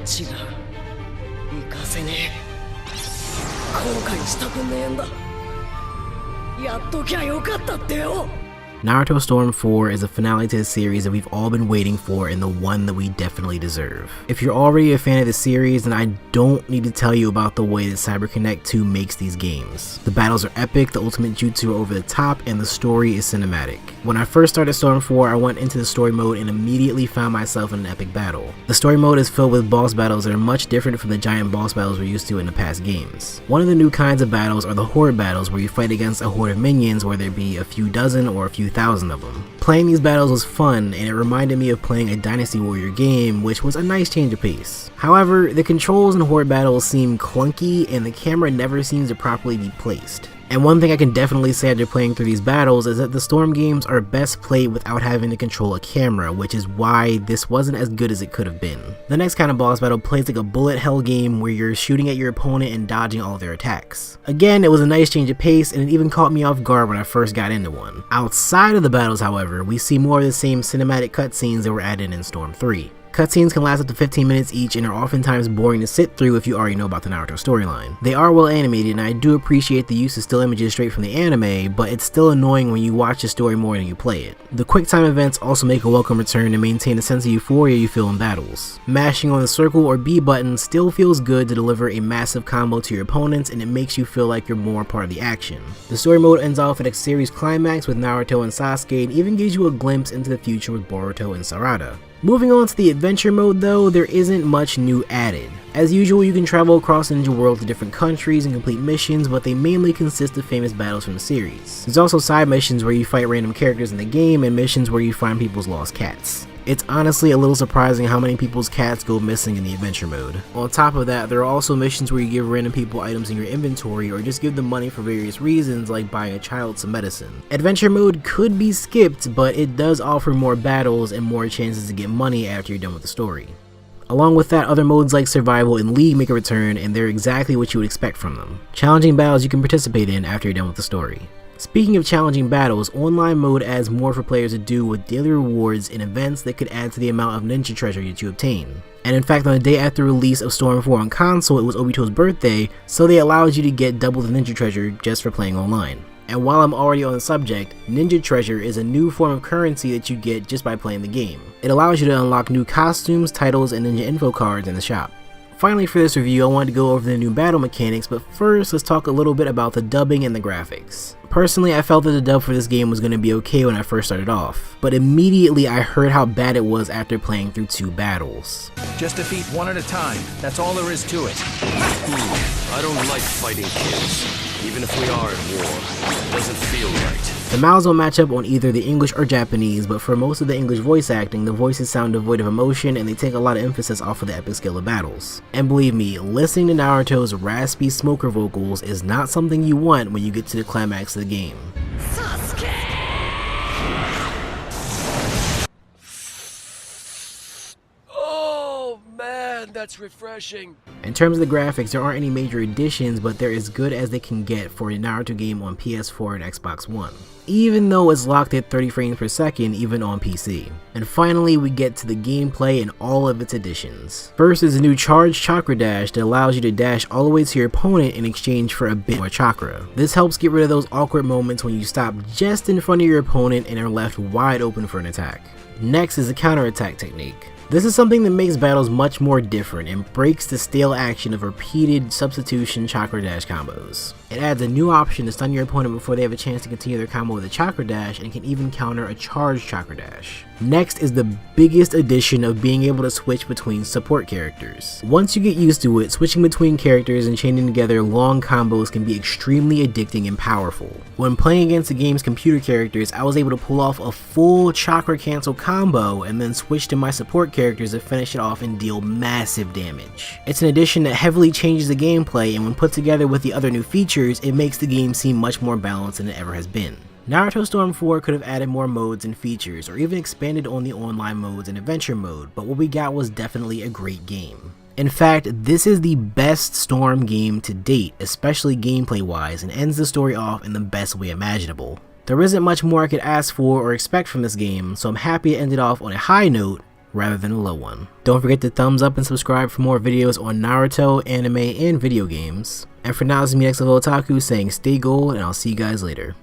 違う。行かせねえ。後悔したくねえんだ。やっときゃよかったってよ。 Naruto Storm 4 is a finale to the series that we've all been waiting for and the one that we definitely deserve. If you're already a fan of the series, then I don't need to tell you about the way that CyberConnect 2 makes these games. The battles are epic, the ultimate jutsu are over the top, and the story is cinematic. When I first started Storm 4, I went into the story mode and immediately found myself in an epic battle. The story mode is filled with boss battles that are much different from the giant boss battles we're used to in the past games. One of the new kinds of battles are the horde battles, where you fight against a horde of minions, whether it be a few dozen or a few thousand of them. Playing these battles was fun, and it reminded me of playing a Dynasty Warrior game, which was a nice change of pace. However, the controls in horde battles seem clunky, and the camera never seems to properly be placed. And one thing I can definitely say after playing through these battles is that the Storm games are best played without having to control a camera, which is why this wasn't as good as it could have been. The next kind of boss battle plays like a bullet hell game where you're shooting at your opponent and dodging all their attacks. Again, it was a nice change of pace, and it even caught me off guard when I first got into one. Outside of the battles, however, we see more of the same cinematic cutscenes that were added in Storm 3. Cutscenes can last up to 15 minutes each and are oftentimes boring to sit through if you already know about the Naruto storyline. They are well animated, and I do appreciate the use of still images straight from the anime, but it's still annoying when you watch the story more than you play it. The quick time events also make a welcome return and maintain the sense of euphoria you feel in battles. Mashing on the circle or B button still feels good to deliver a massive combo to your opponents, and it makes you feel like you're more part of the action. The story mode ends off at a series climax with Naruto and Sasuke, and even gives you a glimpse into the future with Boruto and Sarada. Moving on to the adventure mode though, there isn't much new added. As usual, you can travel across the ninja world to different countries and complete missions, but they mainly consist of famous battles from the series. There's also side missions where you fight random characters in the game, and missions where you find people's lost cats. It's honestly a little surprising how many people's cats go missing in the adventure mode. On top of that, there are also missions where you give random people items in your inventory or just give them money for various reasons, like buying a child some medicine. Adventure mode could be skipped, but it does offer more battles and more chances to get money after you're done with the story. Along with that, other modes like Survival and League make a return, and they're exactly what you would expect from them. Challenging battles you can participate in after you're done with the story. Speaking of challenging battles, online mode adds more for players to do with daily rewards and events that could add to the amount of ninja treasure that you obtain. And in fact, on the day after release of Storm 4 on console, it was Obito's birthday, so they allowed you to get double the ninja treasure just for playing online. And while I'm already on the subject, ninja treasure is a new form of currency that you get just by playing the game. It allows you to unlock new costumes, titles, and ninja info cards in the shop. Finally, for this review, I wanted to go over the new battle mechanics, but first let's talk a little bit about the dubbing and the graphics. Personally, I felt that the dub for this game was going to be okay when I first started off, but immediately I heard how bad it was after playing through 2 battles. Just defeat one at a time, that's all there is to it. I don't like fighting kids, even if we are at war. It doesn't feel right. The mouths don't match up on either the English or Japanese, but for most of the English voice acting, the voices sound devoid of emotion and they take a lot of emphasis off of the epic skill of battles. And believe me, listening to Naruto's raspy smoker vocals is not something you want when you get to the climax of the game. Oh man, that's refreshing. In terms of the graphics, there aren't any major additions, but they're as good as they can get for a Naruto game on PS4 and Xbox One, even though it's locked at 30 frames per second even on PC. And finally, we get to the gameplay and all of its additions. First is a new charged chakra dash that allows you to dash all the way to your opponent in exchange for a bit more chakra. This helps get rid of those awkward moments when you stop just in front of your opponent and are left wide open for an attack. Next is a counterattack technique. This is something that makes battles much more different and breaks the stale action of repeated substitution chakra dash combos. It adds a new option to stun your opponent before they have a chance to continue their combo with a chakra dash, and can even counter a charged chakra dash. Next is the biggest addition of being able to switch between support characters. Once you get used to it, switching between characters and chaining together long combos can be extremely addicting and powerful. When playing against the game's computer characters, I was able to pull off a full chakra cancel combo and then switch to my support characters to finish it off and deal massive damage. It's an addition that heavily changes the gameplay, and when put together with the other new features, it makes the game seem much more balanced than it ever has been. Naruto Storm 4 could have added more modes and features, or even expanded on the online modes and adventure mode, but what we got was definitely a great game. In fact, this is the best Storm game to date, especially gameplay wise, and ends the story off in the best way imaginable. There isn't much more I could ask for or expect from this game, so I'm happy it ended off on a high note, rather than a low one. Don't forget to thumbs up and subscribe for more videos on Naruto, anime, and video games. And for now, this is me, NextLevelOtaku, saying stay gold, and I'll see you guys later.